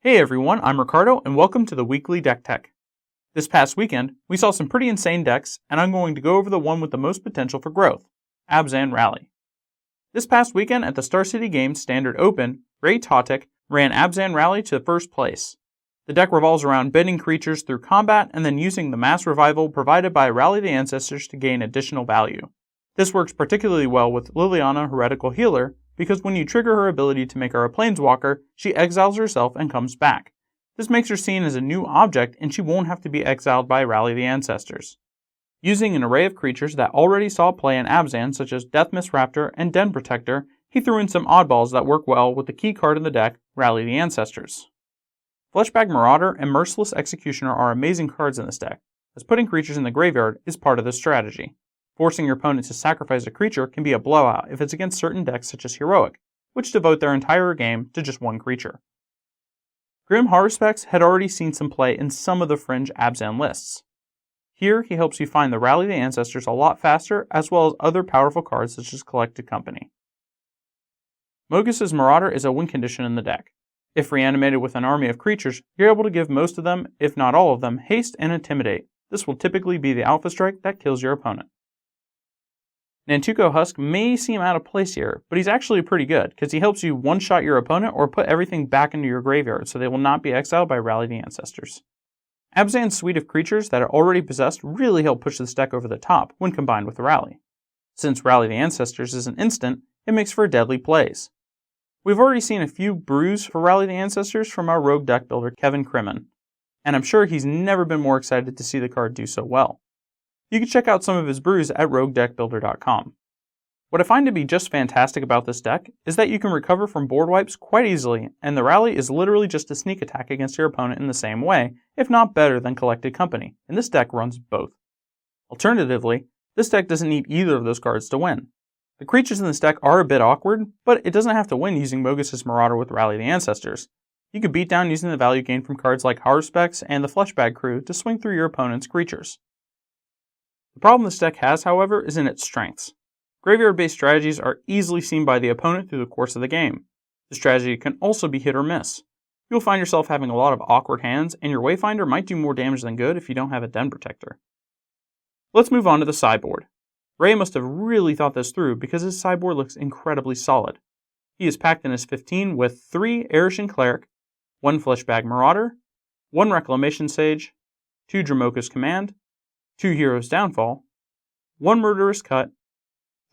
Hey everyone, I'm Ricardo and welcome to the weekly Deck Tech. This past weekend, we saw some pretty insane decks and I'm going to go over the one with the most potential for growth, Abzan Rally. This past weekend at the Star City Games Standard Open, Ray Tautic ran Abzan Rally to first place. The deck revolves around bending creatures through combat and then using the mass revival provided by Rally the Ancestors to gain additional value. This works particularly well with Liliana Heretical Healer, because when you trigger her ability to make her a planeswalker, she exiles herself and comes back. This makes her seen as a new object and she won't have to be exiled by Rally the Ancestors. Using an array of creatures that already saw play in Abzan, such as Deathmist Raptor and Den Protector, he threw in some oddballs that work well with the key card in the deck, Rally the Ancestors. Fleshbag Marauder and Merciless Executioner are amazing cards in this deck, as putting creatures in the graveyard is part of this strategy. Forcing your opponent to sacrifice a creature can be a blowout if it's against certain decks such as Heroic, which devote their entire game to just one creature. Grim Haruspex had already seen some play in some of the fringe Abzan lists. Here, he helps you find the Rally the Ancestors a lot faster, as well as other powerful cards such as Collected Company. Mogis' Marauder is a win condition in the deck. If reanimated with an army of creatures, you're able to give most of them, if not all of them, haste and intimidate. This will typically be the alpha strike that kills your opponent. Nantuko Husk may seem out of place here, but he's actually pretty good, because he helps you one-shot your opponent or put everything back into your graveyard so they will not be exiled by Rally the Ancestors. Abzan's suite of creatures that are already possessed really help push this deck over the top when combined with Rally. Since Rally the Ancestors is an instant, it makes for deadly plays. We've already seen a few brews for Rally the Ancestors from our rogue deck builder Kevin Crimmen, and I'm sure he's never been more excited to see the card do so well. You can check out some of his brews at roguedeckbuilder.com. What I find to be just fantastic about this deck is that you can recover from board wipes quite easily, and the Rally is literally just a sneak attack against your opponent in the same way, if not better than Collected Company, and this deck runs both. Alternatively, this deck doesn't need either of those cards to win. The creatures in this deck are a bit awkward, but it doesn't have to win using Mogis' Marauder with Rally the Ancestors. You could beat down using the value gained from cards like Haruspex and the Fleshbag crew to swing through your opponent's creatures. The problem this deck has, however, is in its strengths. Graveyard-based strategies are easily seen by the opponent through the course of the game. The strategy can also be hit or miss. You'll find yourself having a lot of awkward hands, and your Wayfinder might do more damage than good if you don't have a Den Protector. Let's move on to the sideboard. Ray must have really thought this through because his sideboard looks incredibly solid. He is packed in his 15 with 3 Arashin Cleric, 1 Fleshbag Marauder, 1 Reclamation Sage, 2 Dromoka's Command, 2 Heroes Downfall, 1 Murderous Cut,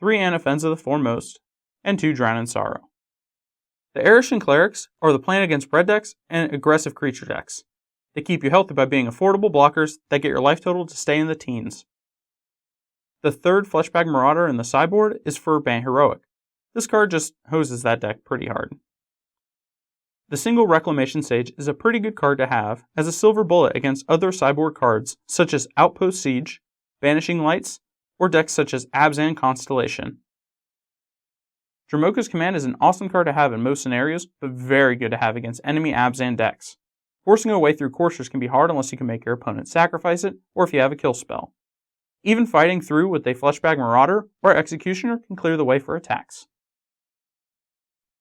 3 Anafenza the Foremost, and 2 Drown in Sorrow. The Arashin Clerics are the plan against red decks and aggressive creature decks. They keep you healthy by being affordable blockers that get your life total to stay in the teens. The third Fleshbag Marauder in the sideboard is for Ban Heroic. This card just hoses that deck pretty hard. The single Reclamation Sage is a pretty good card to have as a silver bullet against other sideboard cards such as Outpost Siege, Vanishing Lights, or decks such as Abzan Constellation. Dromoka's Command is an awesome card to have in most scenarios, but very good to have against enemy Abzan decks. Forcing a way through coursers can be hard unless you can make your opponent sacrifice it, or if you have a kill spell. Even fighting through with a Fleshbag Marauder or Executioner can clear the way for attacks.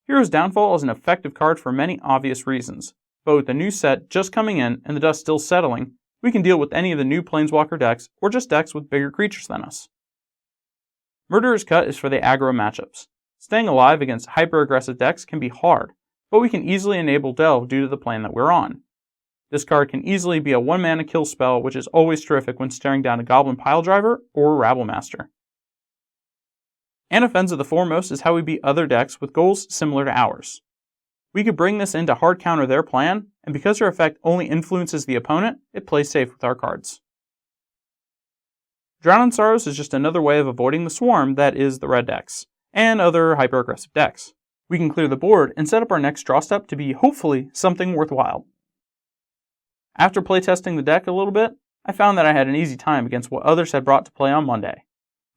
Heroes Downfall is an effective card for many obvious reasons, but with the new set just coming in and the dust still settling, we can deal with any of the new Planeswalker decks or just decks with bigger creatures than us. Murderous Cut is for the aggro matchups. Staying alive against hyper-aggressive decks can be hard, but we can easily enable Delve due to the plan that we're on. This card can easily be a 1-mana kill spell, which is always terrific when staring down a Goblin Piledriver or a Rabblemaster. Anafenza the Foremost is how we beat other decks with goals similar to ours. We could bring this in to hard counter their plan, and because her effect only influences the opponent, it plays safe with our cards. Drown in Sorrows is just another way of avoiding the swarm that is the red decks, and other hyper-aggressive decks. We can clear the board and set up our next draw step to be, hopefully, something worthwhile. After playtesting the deck a little bit, I found that I had an easy time against what others had brought to play on Monday.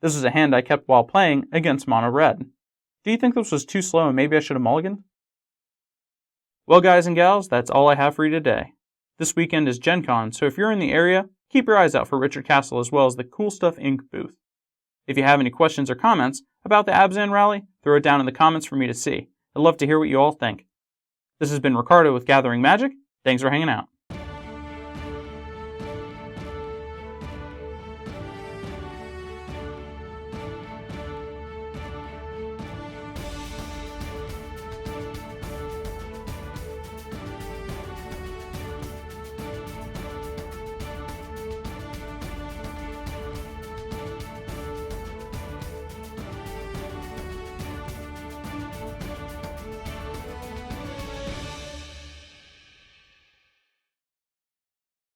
This was a hand I kept while playing against Mono Red. Do you think this was too slow and maybe I should have mulliganed? Well guys and gals, that's all I have for you today. This weekend is Gen Con, so if you're in the area, keep your eyes out for Richard Castle as well as the Cool Stuff Inc. booth. If you have any questions or comments about the Abzan rally, throw it down in the comments for me to see. I'd love to hear what you all think. This has been Ricardo with Gathering Magic, Thanks for hanging out.